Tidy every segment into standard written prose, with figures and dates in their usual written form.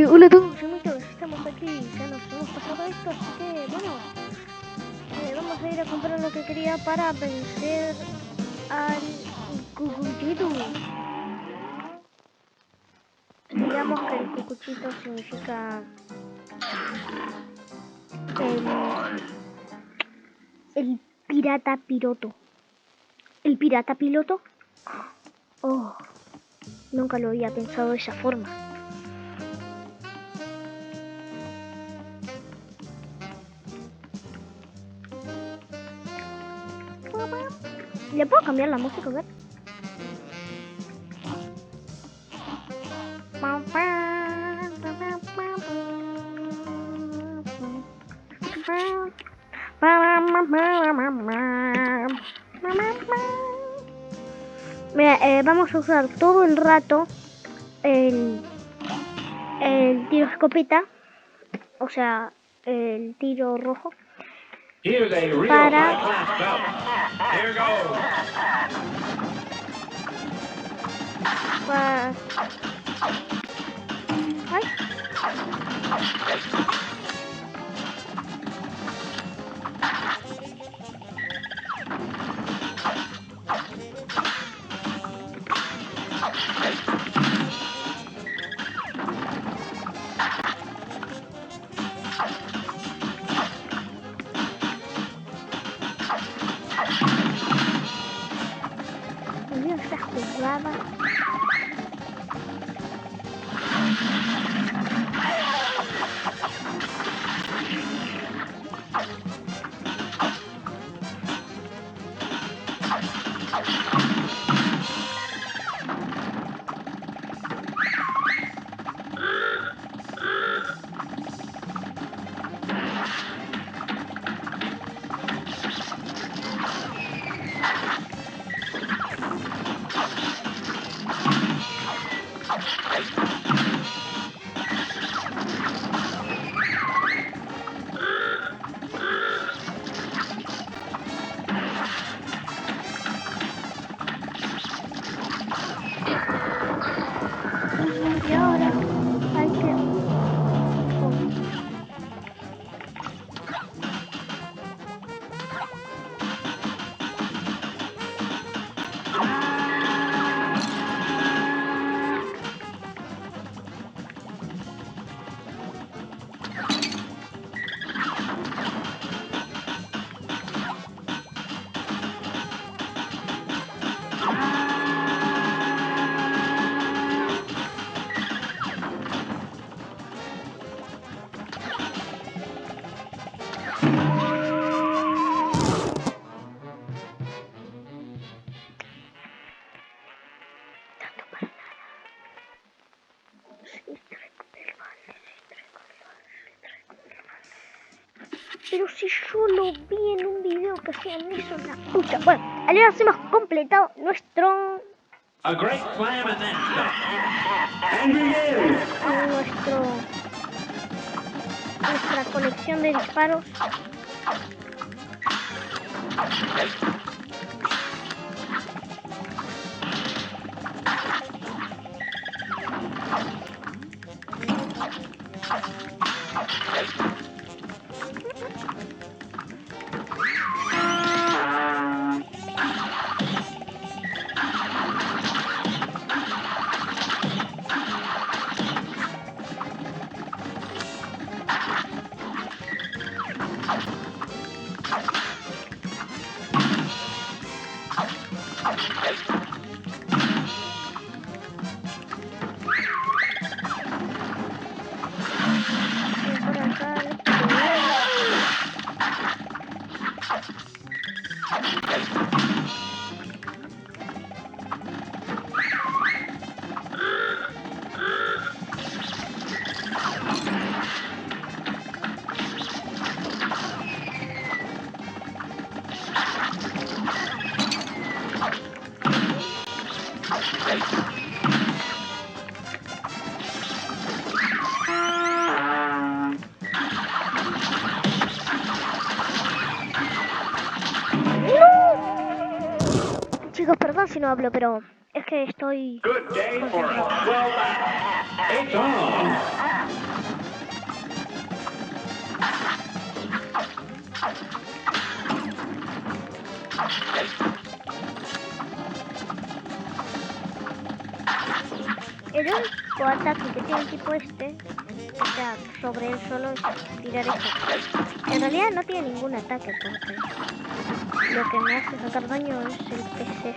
Hola a todos, amigos, estamos aquí, ya nos hemos pasado esto, así que bueno, vamos a ir a comprar lo que quería para vencer al Cucuchito. Digamos que el Cucuchito significa el pirata piloto. ¿El pirata piloto? Oh, nunca lo había pensado de esa forma. ¿Le puedo cambiar la música, a ver? Mira, vamos a usar todo el rato el tiro escopeta, o sea, el tiro rojo. Para ay. Mira esta jugada. Y ahora hay que... Pero si yo lo vi en un video que hacían eso en la puta. Bueno, al menos hemos completado nuestro... nuestra colección de disparos. Chicos, perdón si no hablo, pero es que estoy... It's on. El único ataque que tiene el tipo este, o sea, sobre él solo es tirar esto. En realidad no tiene ningún ataque porque lo que me hace sacar daño es el PC.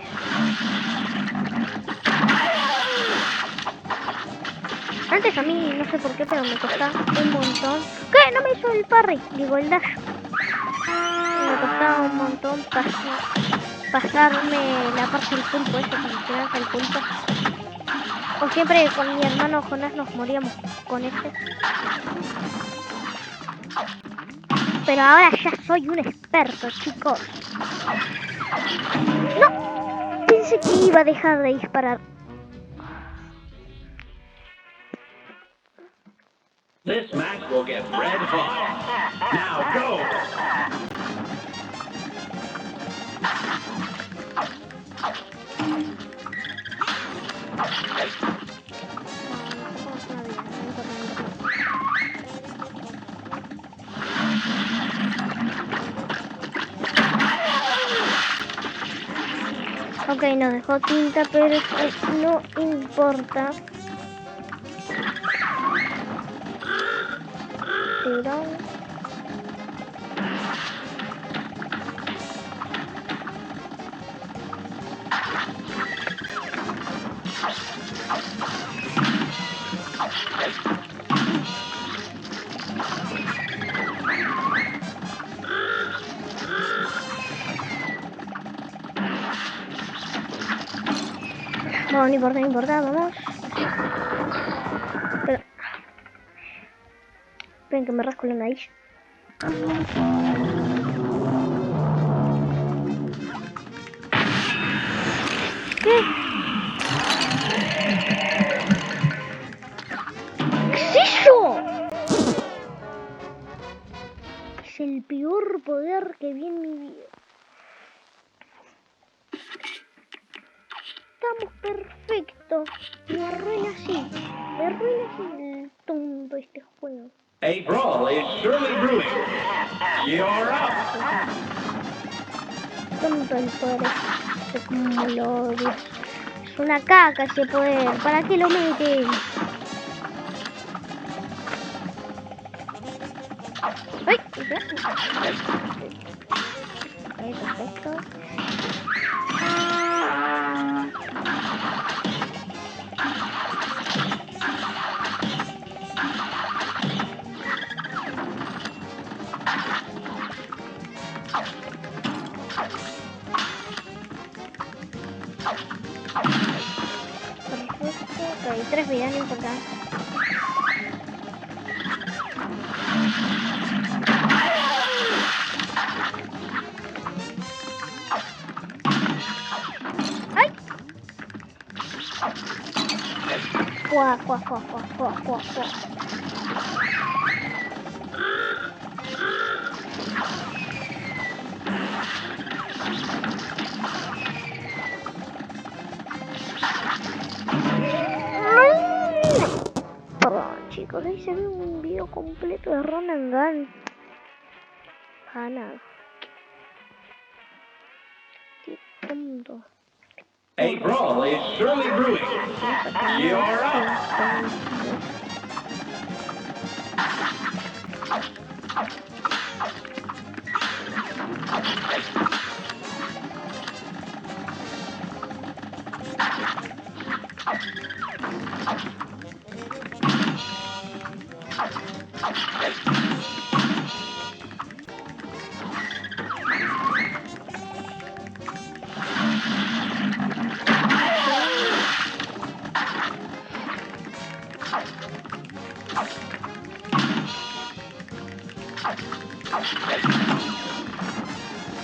Antes a mí, no sé por qué, pero me costaba un montón. ¿Qué? No me hizo el parry, digo el dash. Me costaba un montón pasarme la parte del pulpo ese, como se lanza el pulpo. O siempre con mi hermano Jonás nos moríamos con ese. Pero ahora ya soy un experto, chicos. ¡No! Pensé que iba a dejar de disparar. This match will get red hot. Now go! Ok, nos dejó tinta, pero eso no importa. Tirón. Bueno, no importa, no importa, vamos. Pero... esperen que me rasco la nariz. ¿Qué? ¿Qué es eso? Es el peor poder que vi en mi vida. Estamos perfectos. Me arruina así el tonto este juego. A brawl is surely brewing. You're up. Tonto el poder este, como lo odio. Es una caca ese poder. ¿Para qué lo meten? ¡Ay! Perfecto. Ok, 3 vidas, no importa. ¡Ay! Fuá, fuá, fuá, fuá, fuá, fuá, fuá. Perdón, chicos, ahí se ve un video completo de Run and Gun. Para nada. Qué tonto. A brawl is surely brewing. You're up.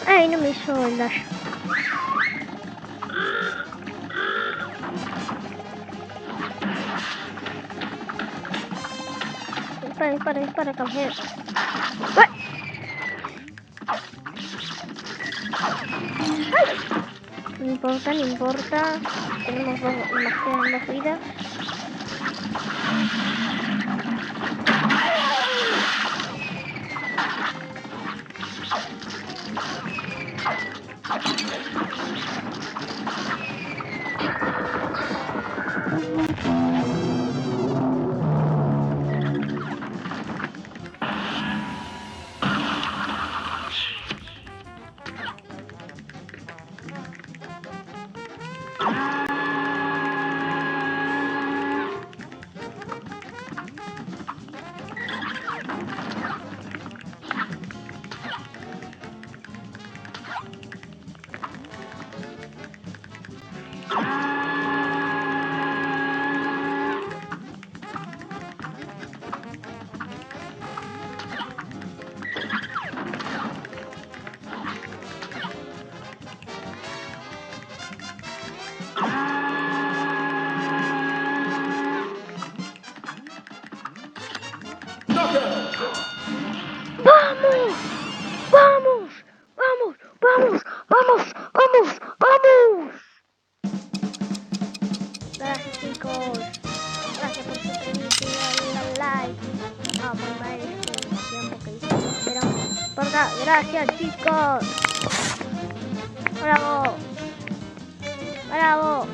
Ay, no me hizo el dash. Dispara, caballero. ¡Ay! No importa, no importa. Tenemos dos, nos quedan 2 vidas. está. Gracias, chicos. Bravo. Bravo.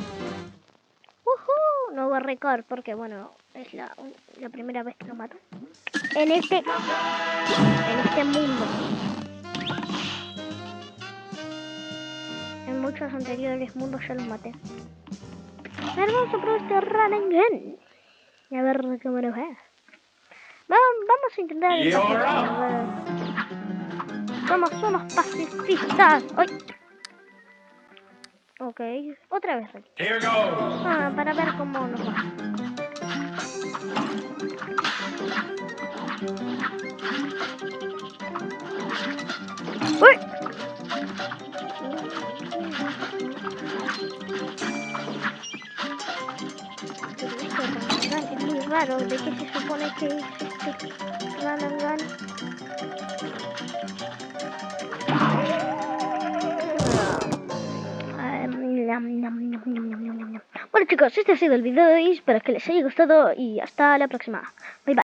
Nuevo récord porque, bueno, es la primera vez que lo mato. En este mundo. En muchos anteriores mundos ya los maté. Pero vamos a probar este run and gun. Y a ver cómo nos va. Vamos a intentar el pacifismo. Somos unos pacifistas. ¡Ay! Ok, otra vez aquí. Here goes. Para ver cómo nos va. ¡Uy! Es muy raro. ¿De qué se supone que es este run and gun? Bueno chicos, este ha sido el video y espero que les haya gustado y hasta la próxima. Bye bye.